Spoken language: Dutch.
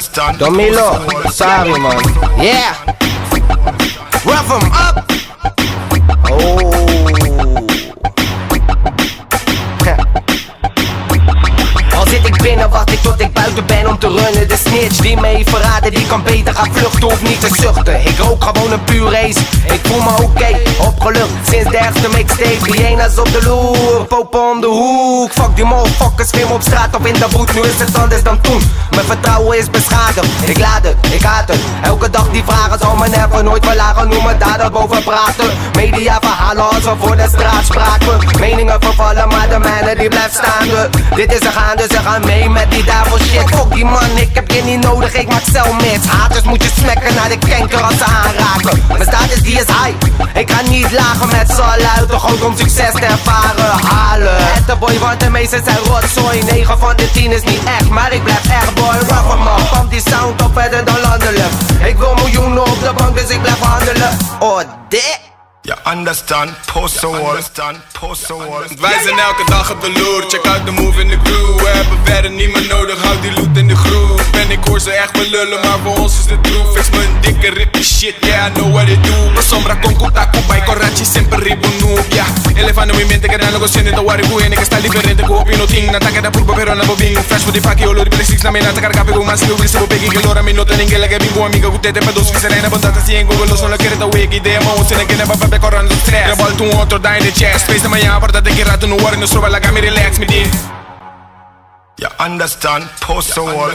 understand. Domilo, sorry man. Yeah. Rev 'em up. Oh. Al zit ik binnen, wacht ik tot ik buiten ben om te runnen. De snitch die me heeft verraden, die kan beter gaan vluchten of niet te zuchten. Ik rook gewoon een puur race. Ik voel me oké, opgelucht sinds de eerste mixtape. Hyena's op de loer, popen om de hoek. Fuck die motherfuckers, film op straat of in de boet. Nu is het anders dan toen, mijn vertrouwen is beschadigd. Ik laat het, ik haat het. Elke dag die vragen zal me never nooit verlagen. Noem me daar boven praten. Media verhalen als we voor de straat spraken. Meningen vervallen, maar de mijne die blijft staande. Dit is een gaande, ze gaan mee met die duivel shit. Fuck die man, ik heb je niet nodig, ik maak celmits. Haters moet je smekken naar de kanker als ze aanraken. Mijn status die is high, ik ga niet lagen met z'n luiden. Gewoon om succes te ervaren, halen. Het boy, want de meeste zijn rotzooi. 9 van de 10 is niet echt, maar ik blijf echt boy. Rapper man, pump die sound op verder dan landelijk. Ik wil miljoenen op de bank, dus ik blijf handelen. Oh, dit. You understand, post the wall. Wij zijn elke dag op de loer, check out de move in de crew. We hebben verder niemand nodig, houd die loot in de groove. En ik hoor ze echt wel lullen, maar voor ons is de truth. Fix me een dikke rippy shit, yeah I know what it do. Ma sombra con kutaku, bij Korachi sempre ribu noob, yeah. Elefante movimiento que dan logo siendo to waribu. En ik sta diferente, ko opino ting. Nataque da purpa pero na bobing. Flash for the faki, olor de six na me nata carga pego más. Lo brise bo pegi que lora mi nota ninguém la que bingo amiga. Gutete pa dos visserena bondata si en Google. Solo quiere ta wiki, idea ma un sene que ne pa correndo de stress. Revolto un outro da in the chest. Space na manhã, porta que rato no war. No stroba la me relax me di. You understand, post the wall.